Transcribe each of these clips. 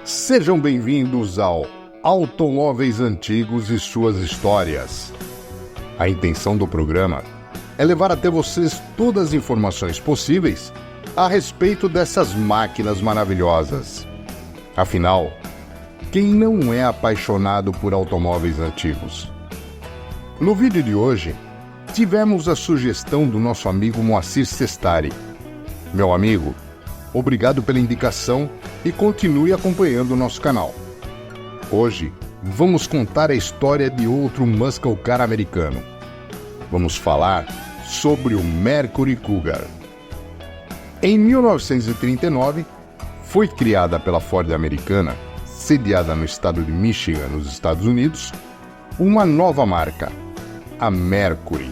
Sejam bem-vindos ao Automóveis Antigos e Suas Histórias. A intenção do programa é levar até vocês todas as informações possíveis a respeito dessas máquinas maravilhosas. Afinal, quem não é apaixonado por automóveis antigos? No vídeo de hoje, tivemos a sugestão do nosso amigo Moacir Sestari. Meu amigo, obrigado pela indicação e continue acompanhando o nosso canal. Hoje, vamos contar a história de outro muscle car americano. Vamos falar sobre o Mercury Cougar. Em 1939, foi criada pela Ford americana, sediada no estado de Michigan, nos Estados Unidos, uma nova marca, a Mercury.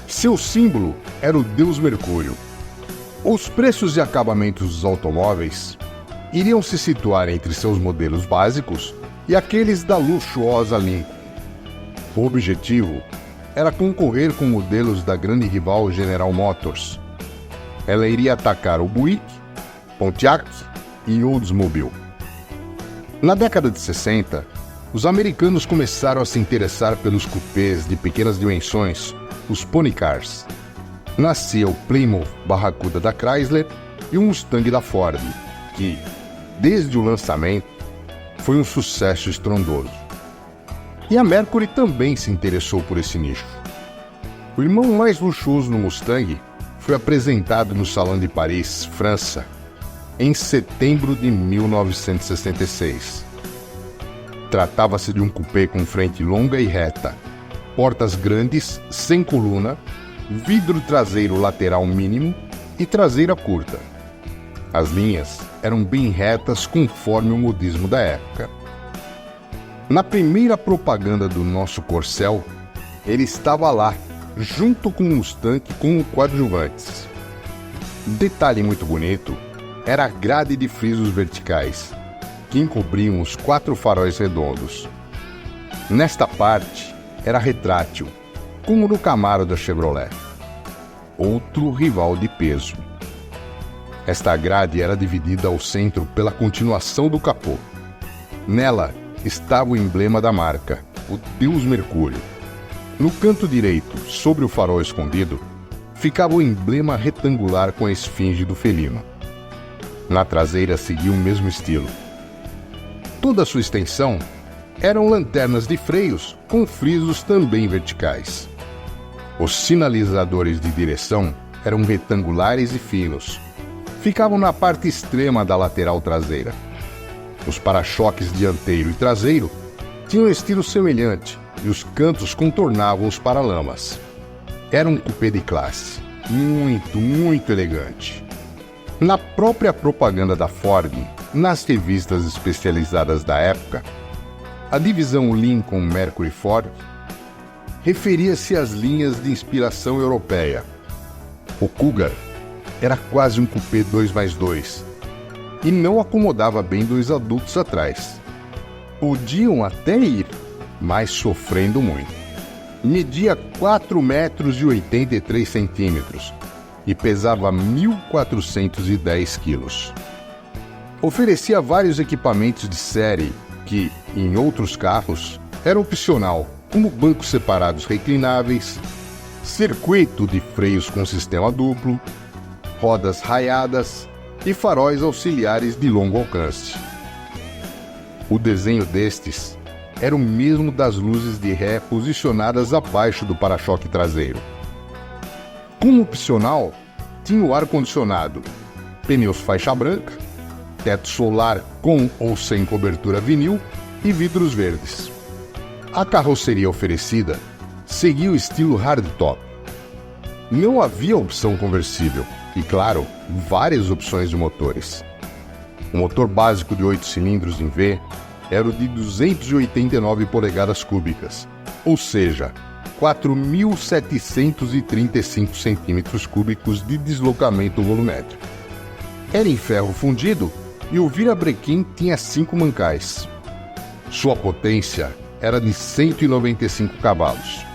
Seu símbolo era o deus Mercúrio. Os preços e acabamentos dos automóveis iriam se situar entre seus modelos básicos e aqueles da luxuosa Lincoln. O objetivo era concorrer com modelos da grande rival General Motors. Ela iria atacar o Buick, Pontiac e Oldsmobile. Na década de 60, os americanos começaram a se interessar pelos cupês de pequenas dimensões, os Pony Cars. Nascia o Plymouth Barracuda da Chrysler e o Mustang da Ford, que, desde o lançamento, foi um sucesso estrondoso. E a Mercury também se interessou por esse nicho. O irmão mais luxuoso no Mustang foi apresentado no Salão de Paris, França, em setembro de 1966. Tratava-se de um coupé com frente longa e reta, portas grandes, sem coluna, vidro traseiro lateral mínimo e traseira curta. As linhas eram bem retas conforme o modismo da época. Na primeira propaganda do nosso Corcel, ele estava lá, junto com o Mustang com coadjuvantes. Detalhe muito bonito era a grade de frisos verticais, que encobriam os 4 faróis redondos. Nesta parte era retrátil, como no Camaro da Chevrolet, outro rival de peso. Esta grade era dividida ao centro pela continuação do capô. Nela estava o emblema da marca, o deus Mercúrio. No canto direito, sobre o farol escondido, ficava o emblema retangular com a esfinge do felino. Na traseira seguia o mesmo estilo. Toda a sua extensão eram lanternas de freios com frisos também verticais. Os sinalizadores de direção eram retangulares e finos. Ficavam na parte extrema da lateral traseira. Os para-choques dianteiro e traseiro tinham estilo semelhante e os cantos contornavam os paralamas. Era um coupé de classe, muito elegante. Na própria propaganda da Ford, nas revistas especializadas da época, a divisão Lincoln Mercury Ford referia-se às linhas de inspiração europeia. O Cougar era quase um coupé 2x2 e não acomodava bem 2 adultos atrás. Podiam até ir, mas sofrendo muito. Media 4,83 metros e pesava 1.410 quilos. Oferecia vários equipamentos de série que, em outros carros, era opcional, como bancos separados reclináveis, circuito de freios com sistema duplo, rodas raiadas e faróis auxiliares de longo alcance. O desenho destes era o mesmo das luzes de ré posicionadas abaixo do para-choque traseiro. Como opcional, tinha o ar-condicionado, pneus faixa branca, teto solar com ou sem cobertura vinil e vidros verdes. A carroceria oferecida seguia o estilo hardtop. Não havia opção conversível e, claro, várias opções de motores. O motor básico de 8 cilindros em V era o de 289 polegadas cúbicas, ou seja, 4.735 centímetros cúbicos de deslocamento volumétrico. Era em ferro fundido e o virabrequim tinha 5 mancais. Sua potência era de 195 cavalos.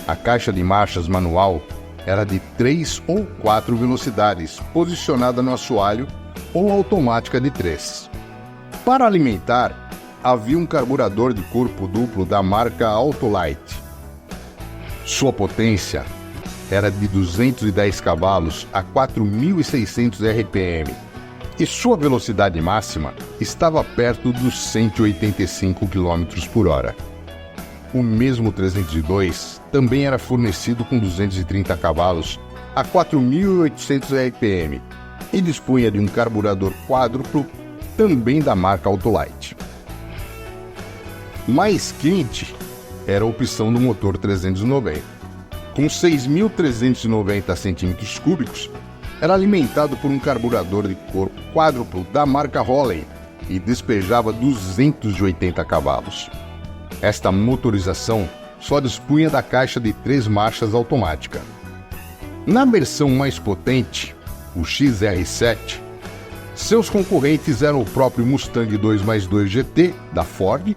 A caixa de marchas manual era de 3 ou 4 velocidades, posicionada no assoalho, ou automática de 3. Para alimentar, havia um carburador de corpo duplo da marca Autolite. Sua potência era de 210 cavalos a 4.600 RPM e sua velocidade máxima estava perto dos 185 km por hora. O mesmo 302 também era fornecido com 230 cavalos a 4.800 RPM e dispunha de um carburador quádruplo também da marca Autolite. Mais quente era a opção do motor 390. Com 6.390 cm3, era alimentado por um carburador de corpo quádruplo da marca Holley e despejava 280 cavalos. Esta motorização só dispunha da caixa de 3 marchas automática. Na versão mais potente, o XR7, seus concorrentes eram o próprio Mustang 2x2 GT da Ford,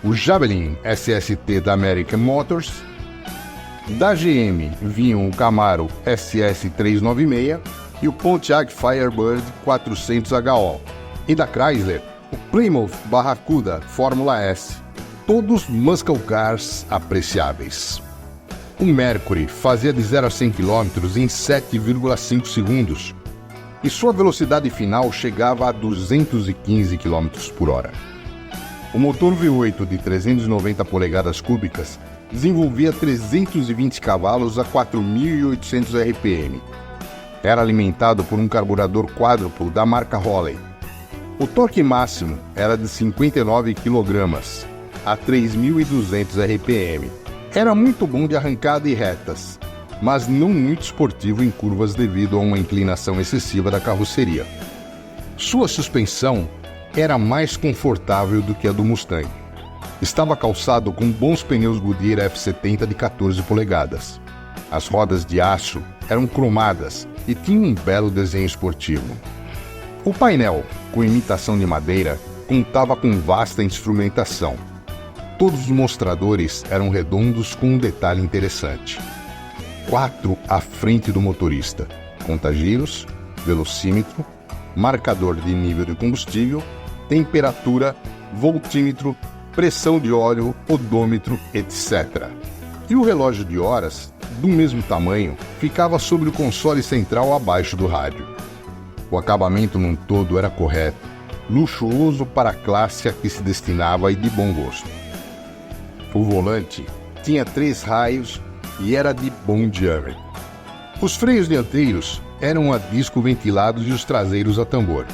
o Javelin SST da American Motors, da GM vinham o Camaro SS396 e o Pontiac Firebird 400 HO, e da Chrysler, o Plymouth Barracuda Fórmula S, todos muscle cars apreciáveis. O Mercury fazia de 0 a 100 km em 7,5 segundos e sua velocidade final chegava a 215 km por hora. O motor V8 de 390 polegadas cúbicas desenvolvia 320 cavalos a 4.800 RPM. Era alimentado por um carburador quádruplo da marca Holley. O torque máximo era de 59 kg a 3.200 RPM. Era muito bom de arrancada e retas, mas não muito esportivo em curvas devido a uma inclinação excessiva da carroceria. Sua suspensão era mais confortável do que a do Mustang. Estava calçado com bons pneus Goodyear F70 de 14 polegadas. As rodas de aço eram cromadas e tinham um belo desenho esportivo. O painel, com imitação de madeira, contava com vasta instrumentação. Todos os mostradores eram redondos com um detalhe interessante. 4 à frente do motorista: contagiros, velocímetro, marcador de nível de combustível, temperatura, voltímetro, pressão de óleo, odômetro, etc. E o relógio de horas, do mesmo tamanho, ficava sobre o console central abaixo do rádio. O acabamento num todo era correto, luxuoso para a classe a que se destinava e de bom gosto. O volante tinha 3 raios e era de bom diâmetro. Os freios dianteiros eram a disco ventilados e os traseiros a tambor.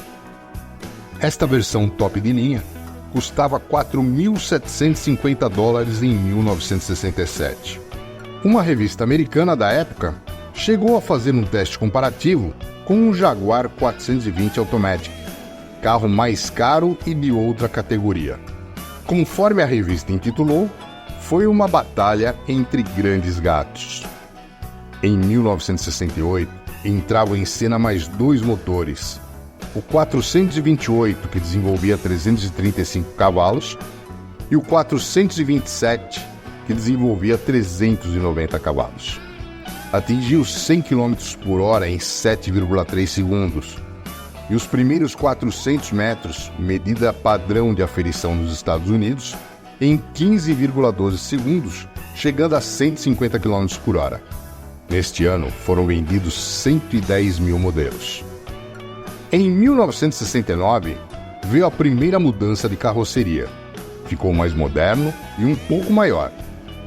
Esta versão top de linha custava $4.750 em 1967. Uma revista americana da época chegou a fazer um teste comparativo com um Jaguar 420 Automatic, carro mais caro e de outra categoria. Conforme a revista intitulou, foi uma batalha entre grandes gatos. Em 1968, entravam em cena mais 2 motores: o 428, que desenvolvia 335 cavalos, e o 427, que desenvolvia 390 cavalos. Atingiu 100 km por hora em 7,3 segundos, e os primeiros 400 metros, medida padrão de aferição nos Estados Unidos, em 15,12 segundos, chegando a 150 km por hora. Neste ano, foram vendidos 110 mil modelos. Em 1969, veio a primeira mudança de carroceria. Ficou mais moderno e um pouco maior,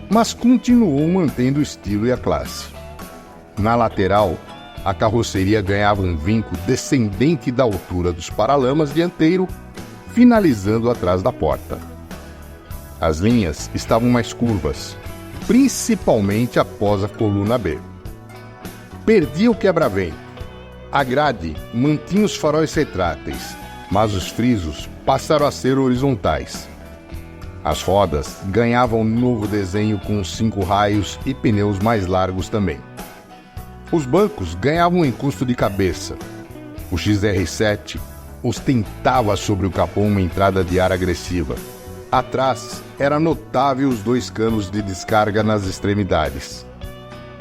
mas continuou mantendo o estilo e a classe. Na lateral, a carroceria ganhava um vinco descendente da altura dos paralamas dianteiro, finalizando atrás da porta. As linhas estavam mais curvas, principalmente após a coluna B. Perdia o quebra-vento. A grade mantinha os faróis retráteis, mas os frisos passaram a ser horizontais. As rodas ganhavam um novo desenho com 5 raios e pneus mais largos também. Os bancos ganhavam um encosto de cabeça. O XR7 ostentava sobre o capô uma entrada de ar agressiva. Atrás era notável os 2 canos de descarga nas extremidades.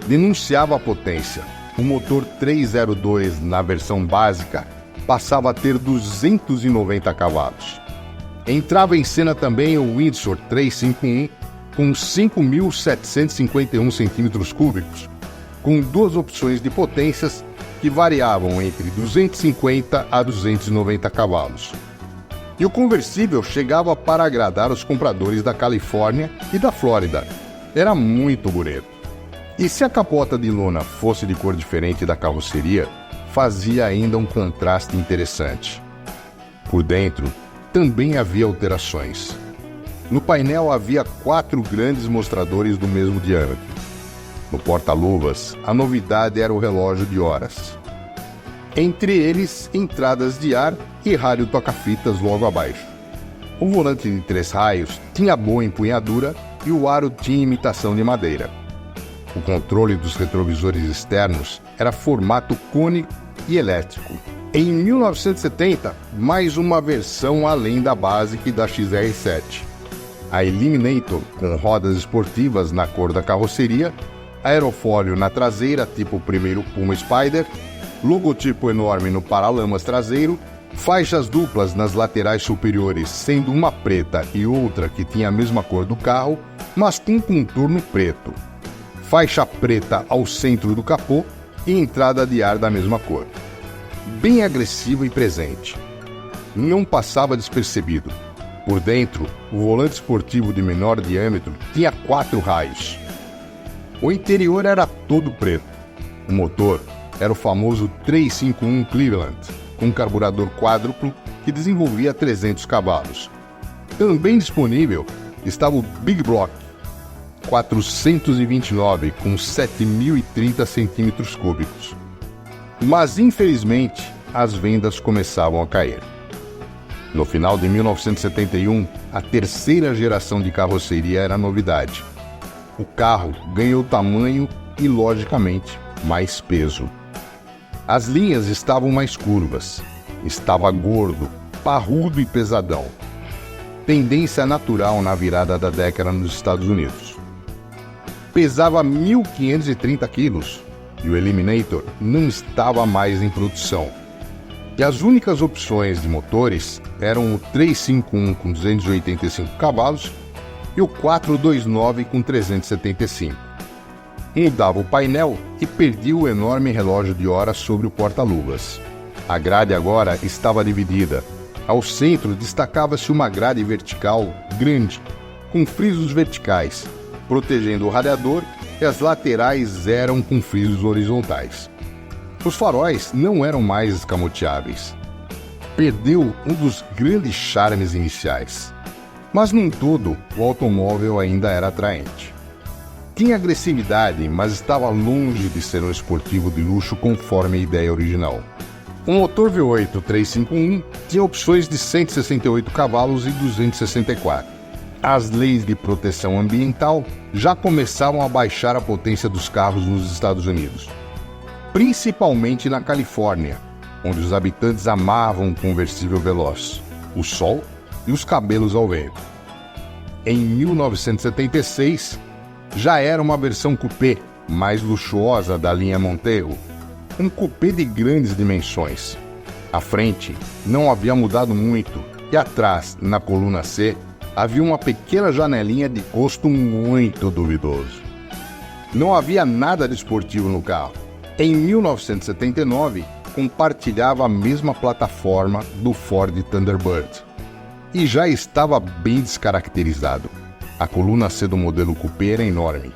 Denunciava a potência. O motor 302 na versão básica passava a ter 290 cavalos. Entrava em cena também o Windsor 351 com 5.751 centímetros cúbicos, com duas opções de potências que variavam entre 250 a 290 cavalos. E o conversível chegava para agradar os compradores da Califórnia e da Flórida. Era muito bonito. E se a capota de lona fosse de cor diferente da carroceria, fazia ainda um contraste interessante. Por dentro, também havia alterações. No painel havia 4 grandes mostradores do mesmo diâmetro. No porta-luvas, a novidade era o relógio de horas. Entre eles, entradas de ar e rádio toca-fitas logo abaixo. O volante de 3 raios tinha boa empunhadura e o aro tinha imitação de madeira. O controle dos retrovisores externos era formato cone e elétrico. Em 1970, mais uma versão além da Basic da XR7. A Eliminator, com rodas esportivas na cor da carroceria, aerofólio na traseira tipo primeiro Puma Spider, logotipo enorme no paralamas traseiro, faixas duplas nas laterais superiores, sendo uma preta e outra que tinha a mesma cor do carro, mas com contorno preto. Faixa preta ao centro do capô e entrada de ar da mesma cor. Bem agressivo e presente. Não passava despercebido. Por dentro, o volante esportivo de menor diâmetro tinha 4 raios. O interior era todo preto. O motor era o famoso 351 Cleveland, com carburador quádruplo que desenvolvia 300 cavalos. Também disponível estava o Big Block 429 com 7.030 centímetros cúbicos. Mas, infelizmente, as vendas começavam a cair. No final de 1971, a terceira geração de carroceria era novidade. O carro ganhou tamanho e, logicamente, mais peso. As linhas estavam mais curvas. Estava gordo, parrudo e pesadão. Tendência natural na virada da década nos Estados Unidos. Pesava 1.530 quilos e o Eliminator não estava mais em produção. E as únicas opções de motores eram o 351 com 285 cavalos e o 429 com 375. Mudava o painel e perdia o enorme relógio de horas sobre o porta-luvas. A grade agora estava dividida. Ao centro destacava-se uma grade vertical grande, com frisos verticais, protegendo o radiador, e as laterais eram com frisos horizontais. Os faróis não eram mais escamoteáveis. Perdeu um dos grandes charmes iniciais. Mas, num todo, o automóvel ainda era atraente. Tinha agressividade, mas estava longe de ser um esportivo de luxo conforme a ideia original. O motor V8 351 tinha opções de 168 cavalos e 264. As leis de proteção ambiental já começavam a baixar a potência dos carros nos Estados Unidos, principalmente na Califórnia, onde os habitantes amavam um conversível veloz, o sol e os cabelos ao vento. Em 1976, já era uma versão coupé mais luxuosa da linha Montero, um coupé de grandes dimensões. À frente não havia mudado muito e atrás, na coluna C, havia uma pequena janelinha de gosto muito duvidoso. Não havia nada de esportivo no carro. Em 1979, compartilhava a mesma plataforma do Ford Thunderbird e já estava bem descaracterizado. A coluna C do modelo coupé era enorme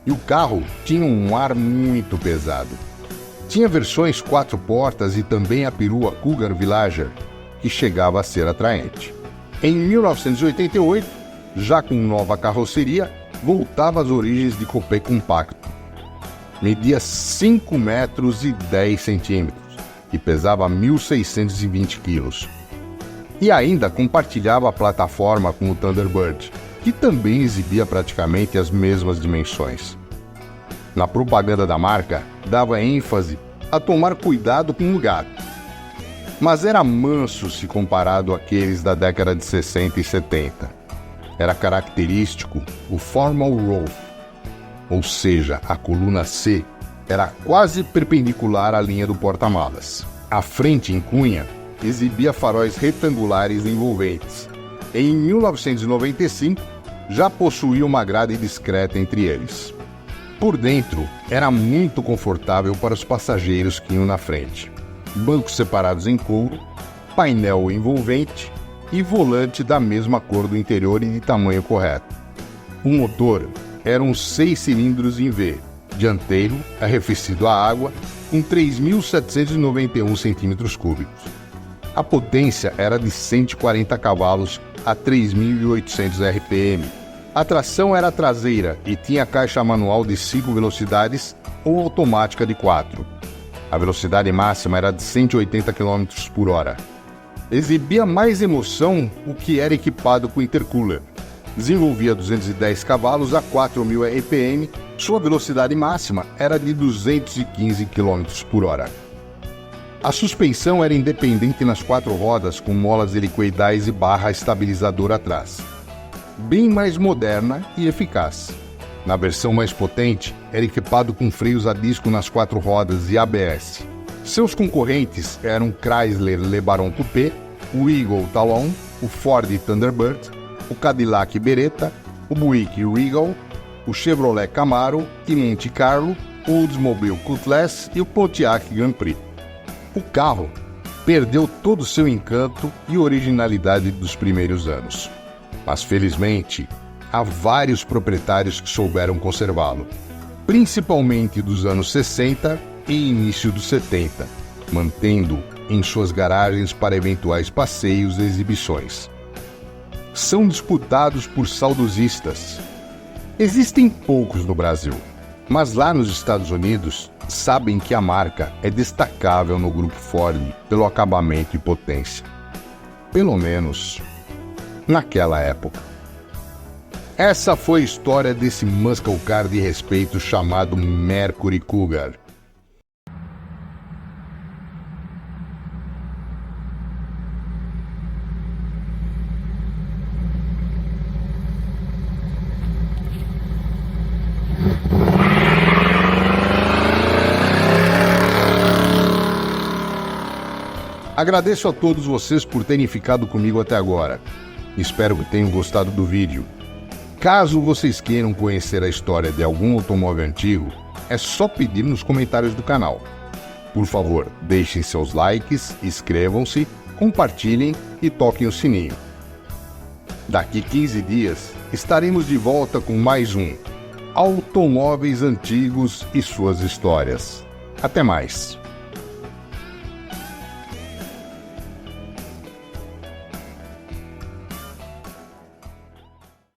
e o carro tinha um ar muito pesado. Tinha versões 4 portas e também a perua Cougar Villager, que chegava a ser atraente. Em 1988, já com nova carroceria, voltava às origens de coupé compacto. Media 5 metros e 10 centímetros e pesava 1.620 quilos. E ainda compartilhava a plataforma com o Thunderbird, que também exibia praticamente as mesmas dimensões. Na propaganda da marca, dava ênfase a tomar cuidado com o gato, mas era manso se comparado àqueles da década de 60 e 70. Era característico o formal roll, ou seja, a coluna C era quase perpendicular à linha do porta-malas. A frente em cunha exibia faróis retangulares envolventes. Em 1995, já possuía uma grade discreta entre eles. Por dentro, era muito confortável para os passageiros que iam na frente. Bancos separados em couro, painel envolvente e volante da mesma cor do interior e de tamanho correto. O motor era um 6 cilindros em V, dianteiro, arrefecido a água, com 3.791 cm3. A potência era de 140 cavalos a 3.800 RPM. A tração era traseira e tinha caixa manual de 5 velocidades ou automática de 4. A velocidade máxima era de 180 km por hora. Exibia mais emoção o que era equipado com intercooler. Desenvolvia 210 cavalos a 4.000 RPM, sua velocidade máxima era de 215 km por hora. A suspensão era independente nas 4 rodas com molas helicoidais e barra estabilizadora atrás. Bem mais moderna e eficaz. Na versão mais potente, era equipado com freios a disco nas 4 rodas e ABS. Seus concorrentes eram o Chrysler LeBaron Coupé, o Eagle Talon, o Ford Thunderbird, o Cadillac Beretta, o Buick Regal, o Chevrolet Camaro e Monte Carlo, o Oldsmobile Cutlass e o Pontiac Grand Prix. O carro perdeu todo o seu encanto e originalidade dos primeiros anos. Mas, felizmente, há vários proprietários que souberam conservá-lo, principalmente dos anos 60 e início dos 70, mantendo em suas garagens para eventuais passeios e exibições. São disputados por saudosistas. Existem poucos no Brasil, mas lá nos Estados Unidos sabem que a marca é destacável no grupo Ford pelo acabamento e potência. Pelo menos naquela época. Essa foi a história desse muscle car de respeito chamado Mercury Cougar. Agradeço a todos vocês por terem ficado comigo até agora. Espero que tenham gostado do vídeo. Caso vocês queiram conhecer a história de algum automóvel antigo, é só pedir nos comentários do canal. Por favor, deixem seus likes, inscrevam-se, compartilhem e toquem o sininho. Daqui 15 dias, estaremos de volta com mais um Automóveis Antigos e Suas Histórias. Até mais!